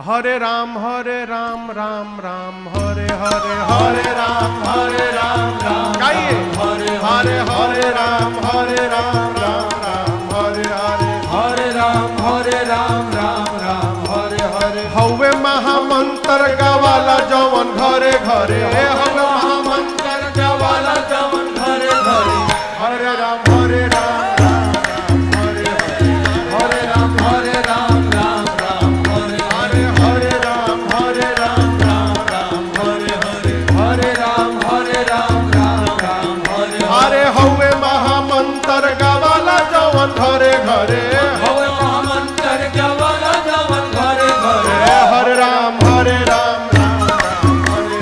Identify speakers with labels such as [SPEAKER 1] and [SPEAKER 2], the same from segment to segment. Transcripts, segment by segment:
[SPEAKER 1] हरे राम राम राम हरे हरे हरे राम राम गाइए हरे हरे हरे राम राम हरे हरे
[SPEAKER 2] हरे राम राम हरे हरे
[SPEAKER 1] हवे महामंत्र गवाला जवन घरे घरे हवे महामंत्र गवाला जवन घरे घरे हरे राम घरे घरे
[SPEAKER 2] हवे महामंत्र गवाला जवन घरे घरे
[SPEAKER 1] हरे राम
[SPEAKER 2] हरे राम राम हरे हरे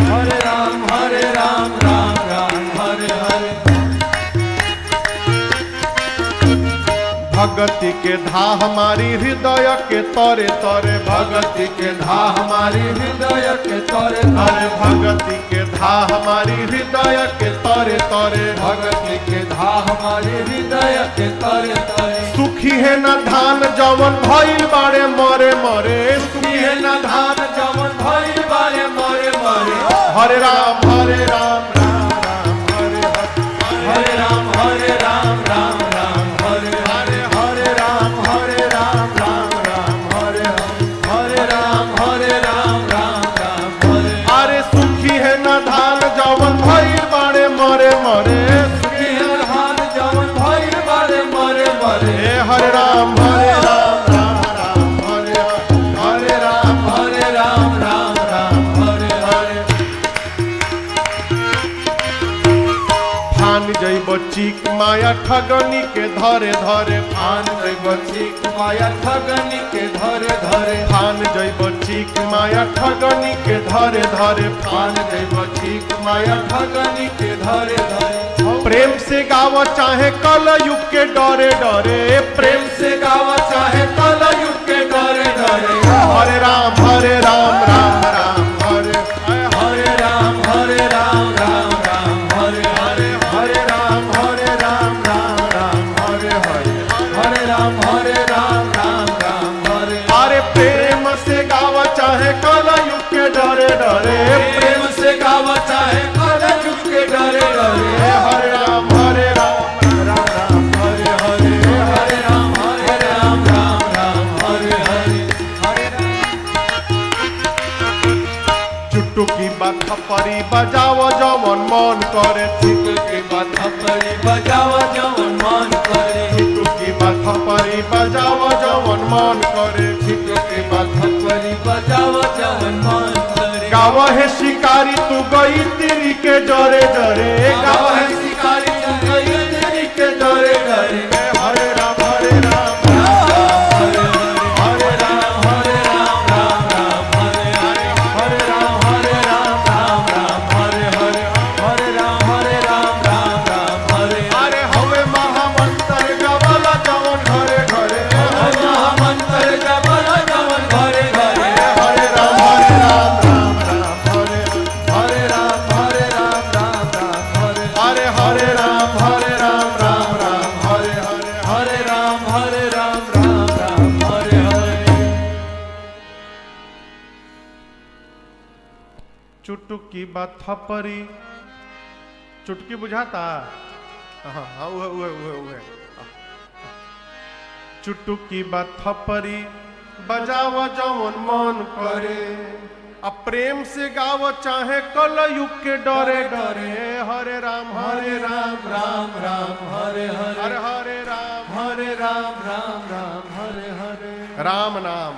[SPEAKER 2] हरे राम हरे राम हरे हरे
[SPEAKER 1] भगति के धा हमारी हृदय के तरे तरे
[SPEAKER 2] भगति के धा हमारी हृदय के तरे
[SPEAKER 1] अरे भगति के धा हमारी हृदय के तरे तरे
[SPEAKER 2] भगति के धा हमारी हृदय के तरे तरे
[SPEAKER 1] सुखी है न धान जवन भइल बाड़े मरे मरे
[SPEAKER 2] सुखी है न धान जवन भइल बाड़े मरे मरे
[SPEAKER 1] हरे राम हरे राम
[SPEAKER 2] हरे राम हरे राम हरे हरे हरे राम हरे राम हरे हरे राम हरे हरे
[SPEAKER 1] अरे सुखी है न धान जवन भइल बाड़े मरे मरे
[SPEAKER 2] सुखी है न धान जवन भइल बाड़े मरे मरे
[SPEAKER 1] हरे राम हरे
[SPEAKER 2] हरे राम हरे हरे
[SPEAKER 1] फान जैब चीक माया ठगनी के धरे धरे
[SPEAKER 2] फान जैब चीक माया ठगनी के धरे धरे
[SPEAKER 1] फान जैब चीक माया ठगनी के धरे धरे
[SPEAKER 2] फान जैब चीक माया ठगनी के धरे धरे
[SPEAKER 1] प्रेम से गाव चाहे कल युग के डरे डरे
[SPEAKER 2] प्रेम से गावा चाहे कल युग के डरे डरे
[SPEAKER 1] हरे राम हरे हरे
[SPEAKER 2] हरे राम हरे हरे हरे राम हरे हरे राम हरे हरे
[SPEAKER 1] अरे प्रेम से गाव चाहे कल युग के डरे डरे
[SPEAKER 2] प्रेम से गावा चाहे कल युग के डरे डरे
[SPEAKER 1] हरे राम हरे
[SPEAKER 2] हरे हरे राम हरे हरे
[SPEAKER 1] चुटुकी बात परी बजाव जवन मन करे
[SPEAKER 2] चुटकी बात परी बजाव जवन मन करे
[SPEAKER 1] चुटुकी बात परी बजाव जवन मन करे
[SPEAKER 2] चुटकी बात परी बजाव जवन मन करे
[SPEAKER 1] गाव है शिकारी तू गई तिरी के डरे डरे
[SPEAKER 2] गावा है शिकारी तू गई तेरी के डरे डरे
[SPEAKER 1] हरे राम
[SPEAKER 2] हरे राम हरे हरे हरे राम हरे
[SPEAKER 1] अरे हवे महामंत्र गवाला जवन घरे घरे
[SPEAKER 2] महामंत्र गवाला जवन घरे घरे
[SPEAKER 1] हरे राम
[SPEAKER 2] हरे राम हरे
[SPEAKER 1] अरे हरे राम हरे
[SPEAKER 2] हरे राम हरे हरे
[SPEAKER 1] चुटुकी बात परी चुटकी बुझाता हाँ उहे चुटुकी बात परी बजाव जवन मन करे अब प्रेम से गाव चाहे कल युग के डरे डरे हरे राम
[SPEAKER 2] हरे राम हरे
[SPEAKER 1] हरे हरे राम
[SPEAKER 2] हरे राम हरे हरे
[SPEAKER 1] राम नाम